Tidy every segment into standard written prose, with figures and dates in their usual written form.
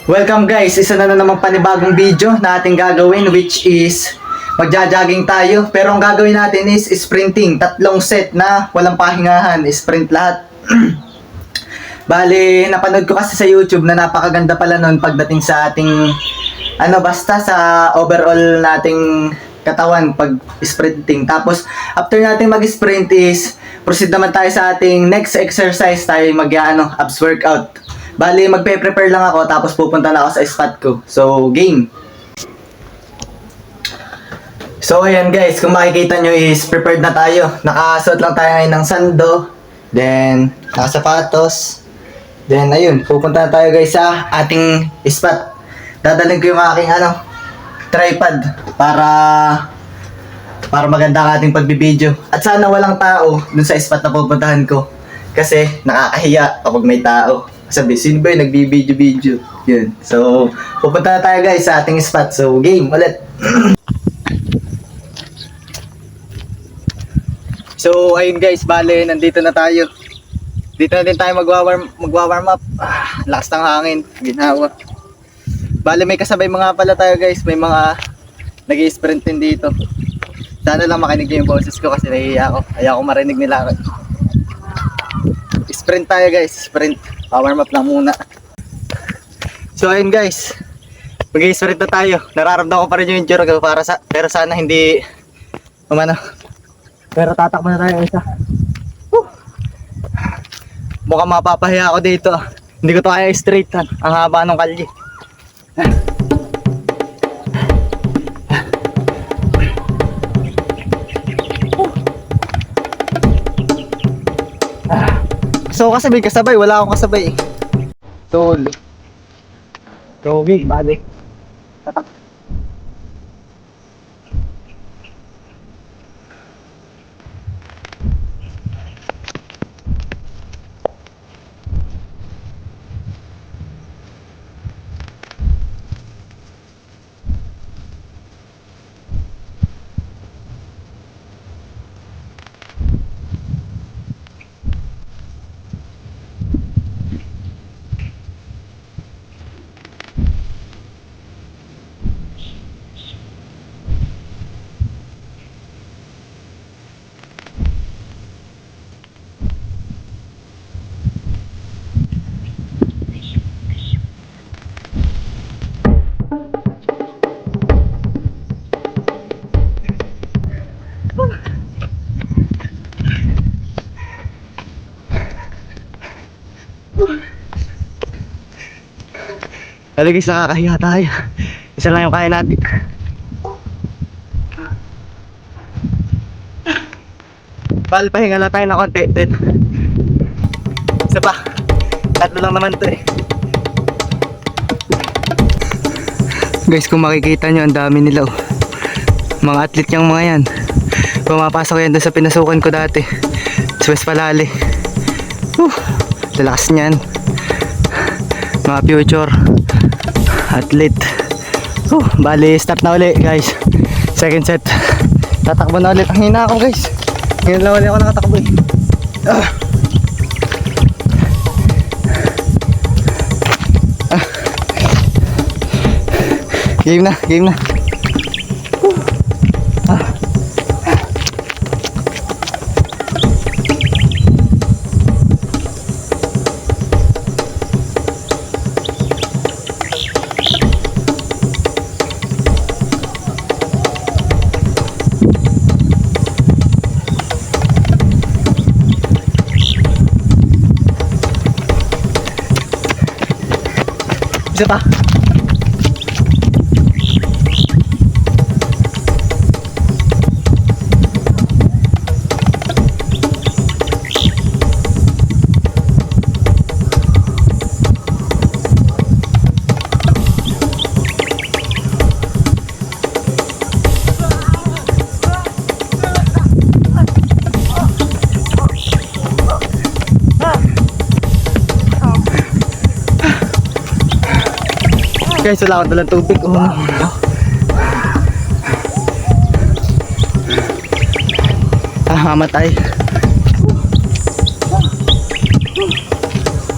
Welcome guys, isa na namang panibagong video na ating gagawin, which is magja-jogging tayo. Pero ang gagawin natin is sprinting, tatlong set na walang pahingahan, sprint lahat. Bale, napanood ko kasi sa YouTube na napakaganda pala nun pagdating sa ating basta sa overall nating katawan pag sprinting. Tapos after natin mag-sprint is proceed naman tayo sa ating next exercise, tayo abs workout. Bali, magpe-prepare lang ako tapos pupunta na ako sa spot ko. So, game! So, ayan guys, kung makikita nyo is prepared na tayo. Nakasuot lang tayo ngayon ng sando. Then, nakasapatos. Then, ayun, pupunta na tayo guys sa ating spot. Dadalhin ko yung aking tripod para maganda ang ating pagbibideo. At sana walang tao dun sa spot na pupuntahan ko. Kasi nakakahiya kapag may tao. Sabi, sino ba yung nagbibideo-video? Yun. So, pupunta na tayo guys sa ating spot. So, game ulit. So, ayun guys, bale, nandito na tayo. Dito na din tayo magwa-warm up. Lakas ng hangin, ginawa. Bale, may kasabay mga pala tayo guys. May mga nag-i-sprint din dito. Sana lang makinig yung boses ko kasi nahihiya ako. Ayaw ko marinig nila ako. Sprint tayo guys, sprint. Warm up lang muna. So ayun guys, mag-i-sprint na tayo. Nararamdaman ko pa rin yung injury ko pero sana hindi pero tatakbo na tayo isa. Mukhang mapapahiya ako dito. Hindi ko to kaya straight. Ang haba ng kalye. So kasabay, wala akong kasabay. Tol. Rogi, balik. Tatak. Dali guys, nakakahiya tayo. Isa lang yung kaya natin. Bal, pahinga lang tayo na konti. Then, isa pa. Tatlo lang naman to eh. Guys, kung makikita nyo, ang dami nila oh. Mga athlete yung mga yan. Pumapasok yan doon sa pinasukan ko dati. Sa West Palale. Lalakas niyan. Mga future athlete. Bali, start na uli guys. Second set. Tatakbo na ulit. Ang hina ako guys. Ngayon lang ulit ako nakatakbo eh. Game na, game na. Isa pa. Guys, wala akong dalang tubig. Mamatay.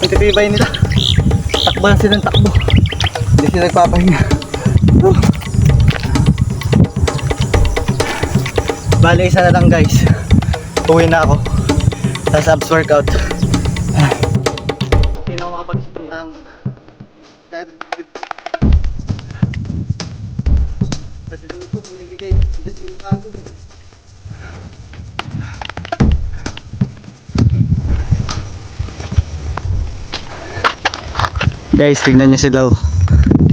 Ang titibay nila. Takbo lang silang takbo. Hindi siya nagpapahinga. Bali, isa na lang guys. Uwi na ako. Tapos abs workout. Hindi na ako makapag-stop ng guys, tignan nyo sila.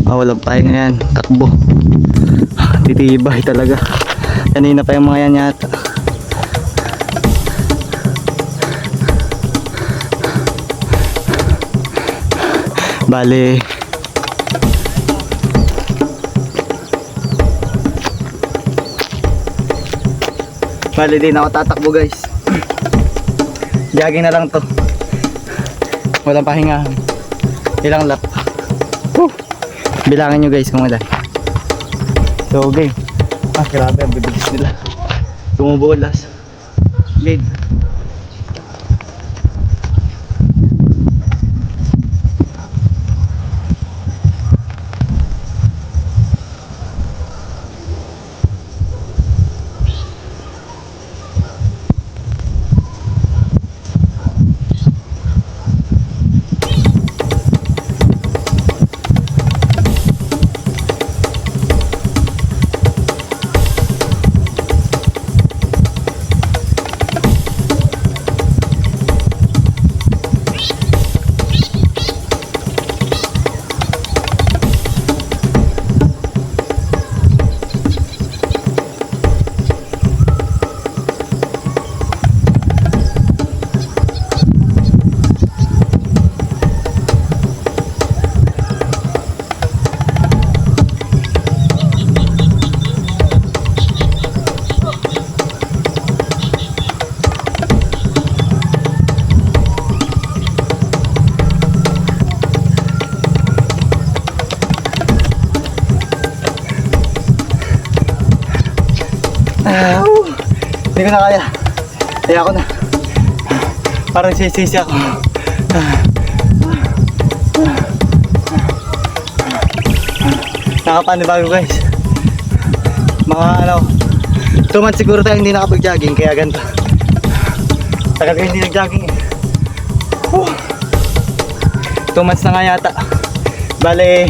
Walang pahinga yan. Takbo. Titibay talaga. Kanina pa yung mga yan yata. Bale, din ako tatakbo guys. Jogging na lang to. Walang pahinga. Ilang lap. Bilangin nyo guys kung wala. So game. Grabe ang bibilis nila. Tumubulas. Game. Hindi ko na kaya. Kaya ako na. Parang sisisi ako. Nakapanibago guys. Mga 2 months siguro tayo hindi nakapag-jogging. Kaya ganito. Tagal ko hindi nag-jogging eh. 2 months na nga yata. Bale,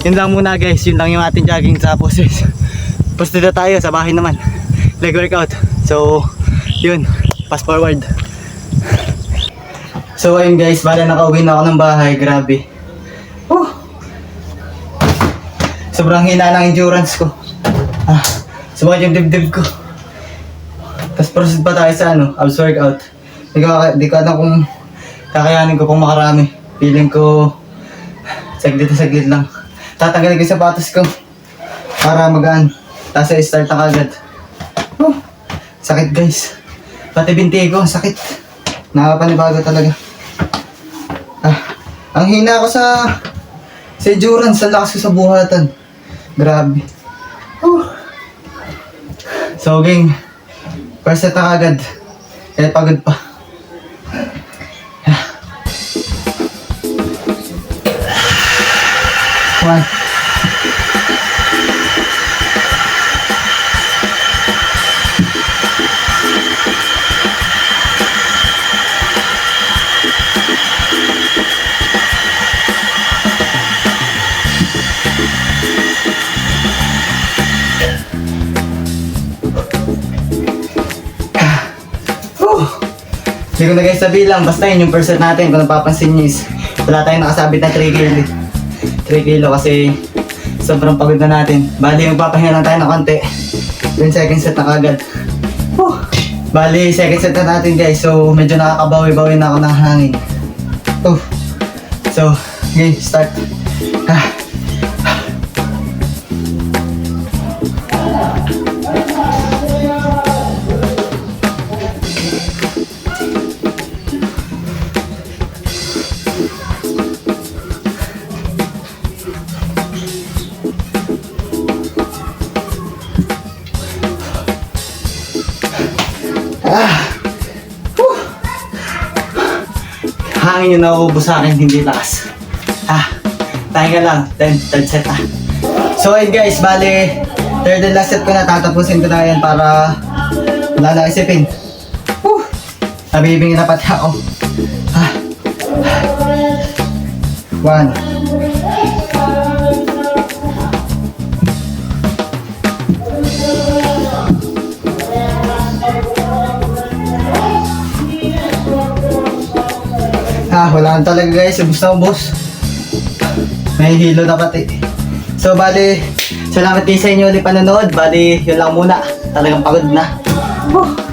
yun lang muna guys. Yun lang yung ating jogging. Tapos post dito tayo sa bahay naman. Leg workout. So, yun. Fast forward. So, ayun guys. Bale, nakauwi na ako ng bahay. Grabe. Sobrang hina ng endurance ko. Sumakit yung dibdib ko. Tapos proceed pa tayo sa abs workout. Di ko alam kung kakayanin ko pong makarami. Feeling ko saglit na saglit lang. Tatanggalin ko yung sapatos ko para magaan. Tapos start na kagad. Sakit guys. Pati binti ko, sakit. Nakapanibago talaga. Ang hina ko sa endurance, ang lakas ko sa buhatan. Grabe. So gang, first set na kagad. Kaya pagod pa. Come on. Hindi ko na guys sabilang, basta yun yung percent natin. Kung napapansin nyo is wala tayong nakasabit na 3 kilo. 3 kilo kasi sobrang pagod na natin. Bali magpapahinga lang tayo ng konti. Then second set na kagad. Bali second set na natin guys. So medyo nakakabawi-bawi na ako ng hangin. So okay, start. Hangin yung nauubos sa akin, hindi lakas. Tahinga lang. Then, third set ah. So, ayun guys, bali, third and last set ko na. Tatapusin ko na yan para wala na isipin. Whew! Nabibingin na pati ako. Ah. 1. Wala na talaga guys. Ubus na ubus. May hilo na pati. So, bali, salamat din sa inyo ulit panonood. Bali, yun lang muna. Talagang pagod na. Whew.